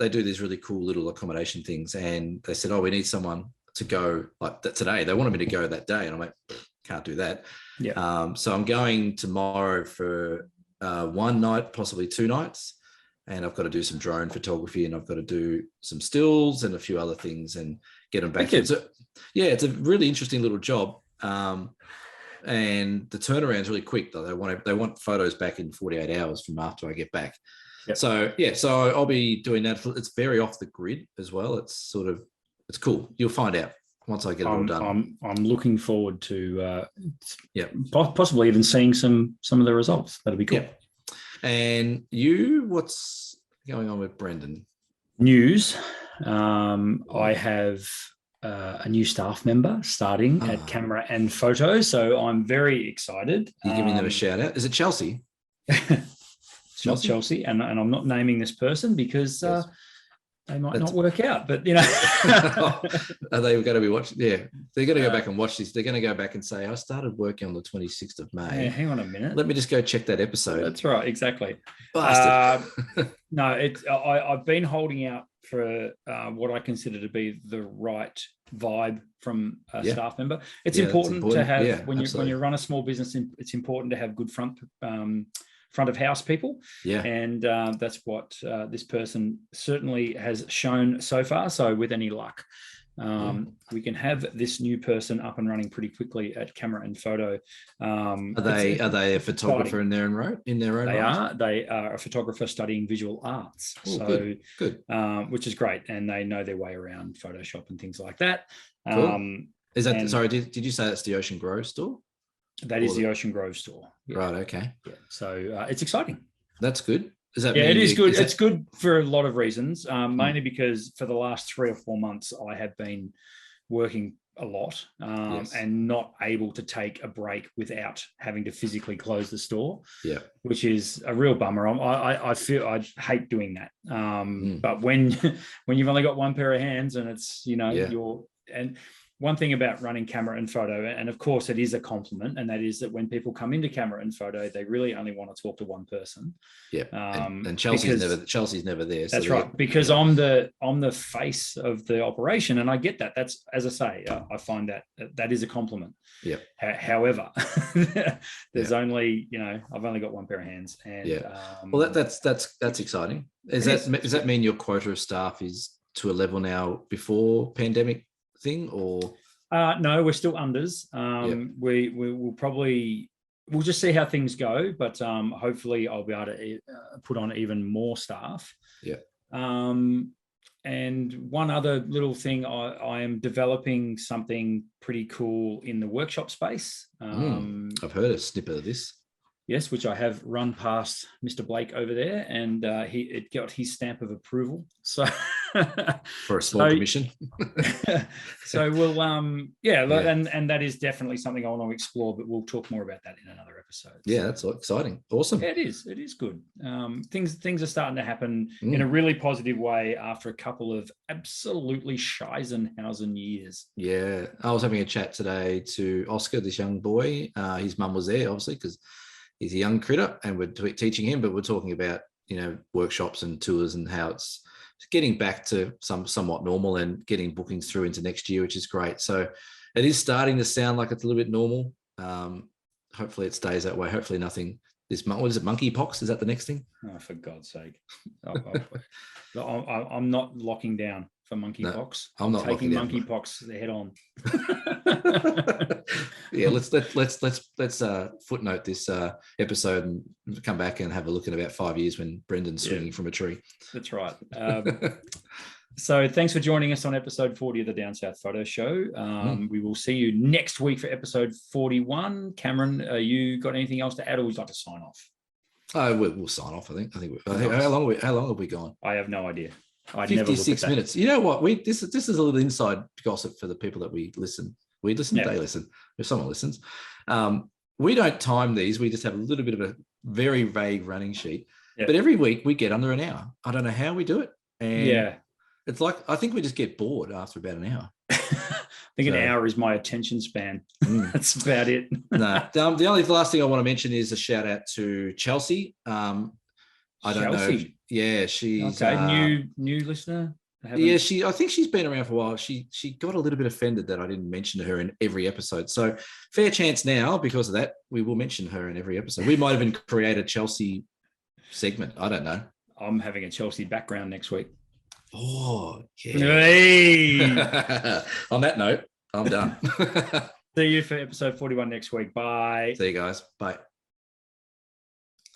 do these really cool little accommodation things. And they said, we need someone to go like that today. They wanted me to go that day. And I'm like, can't do that. Yeah. So I'm going tomorrow for 1 night, possibly 2 nights. And I've got to do some drone photography, and I've got to do some stills and a few other things and get them back. So, it's a really interesting little job. And the turnaround's really quick though. They want photos back in 48 hours from after I get back. Yep. So I'll be doing that. It's very off the grid as well. It's cool. You'll find out once I get it all done. I'm looking forward to possibly even seeing some of the results. That'll be cool. Yeah. And what's going on with Brendan? News. I have a new staff member starting at Camera and Photo, so I'm very excited. You're giving them a shout out. Is it Chelsea? It's not Chelsea, and I'm not naming this person because they might not work out, but Are they going to be watching? Yeah, they're going to go back and watch this. They're going to go back and say, I started working on the 26th of May. Yeah, hang on a minute. Let me just go check that episode. That's right, exactly. Bastard. No, I've been holding out for what I consider to be the right vibe from a staff member. It's important to have when you run a small business. It's important to have good front of house people. Yeah. And that's what this person certainly has shown so far. So with any luck, we can have this new person up and running pretty quickly at Camera and Photo. Are they a photographer in their own right? They are a photographer studying visual arts. Ooh, so good. Which is great. And they know their way around Photoshop and things like that. Cool. Is that, sorry, did you say that's the Ocean Grove store? That is the Ocean Grove store. Yeah. Right. Okay. Yeah. So it's exciting. That's good. Does that mean it is good. It's good for a lot of reasons, mainly because for the last 3 or 4 months, I have been working a lot and not able to take a break without having to physically close the store. Yeah, which is a real bummer. I feel I hate doing that. But when you've only got one pair of hands and it's one thing about running Camera and Photo, and of course it is a compliment, and that is that when people come into Camera and Photo, they really only want to talk to one person. Yeah, and Chelsea's never there. That's right, because I'm the face of the operation, and I get that. That's, as I say, I find that is a compliment. Yeah. However, there's only I've only got one pair of hands, and well, that's exciting. Does that mean your quota of staff is to a level now before pandemic thing, or no, we're still unders. We'll just see how things go, but hopefully I'll be able to put on even more staff. And one other little thing, I am developing something pretty cool in the workshop space. I've heard a snippet of this. Yes, which I have run past Mr. Blake over there, and it got his stamp of approval. So for a small commission. So we'll and that is definitely something I want to explore, but we'll talk more about that in another episode. Yeah, that's exciting. Awesome. Yeah, it is good. Things are starting to happen in a really positive way after a couple of absolutely Scheisenhausen years. Yeah. I was having a chat today to Oscar, this young boy. His mum was there, obviously, because he's a young critter, and we're teaching him, but we're talking about, you know, workshops and tours and how it's getting back to somewhat normal and getting bookings through into next year, which is great. So it is starting to sound like it's a little bit normal. Hopefully it stays that way. Hopefully nothing. What is it? Monkeypox? Is that the next thing? Oh, for God's sake! I'm not locking down for monkeypox. No, I'm not taking monkeypox head on. Yeah, let's footnote this episode and come back and have a look in about 5 years when Brendan's swinging from a tree. That's right. So thanks for joining us on episode 40 of the Down South Photo Show. We will see you next week for episode 41. Cameron, you got anything else to add, or would you like to sign off? We'll sign off. I think how long have we gone? I have no idea. 56 minutes. You know what? This is a little inside gossip for the people that we listen. We listen, they listen. If someone listens, we don't time these. We just have a little bit of a very vague running sheet. Yep. But every week we get under an hour. I don't know how we do it. And it's like, I think we just get bored after about an hour. I think an hour is my attention span. That's about it. No, the last thing I want to mention is a shout out to Chelsea. I don't know. Yeah, she's new listener. Yeah, I think she's been around for a while. She got a little bit offended that I didn't mention her in every episode. So fair chance now, because of that, we will mention her in every episode. We might even create a Chelsea segment. I don't know. I'm having a Chelsea background next week. Oh, yeah. Hey. On that note, I'm done. See you for episode 41 next week. Bye. See you guys. Bye.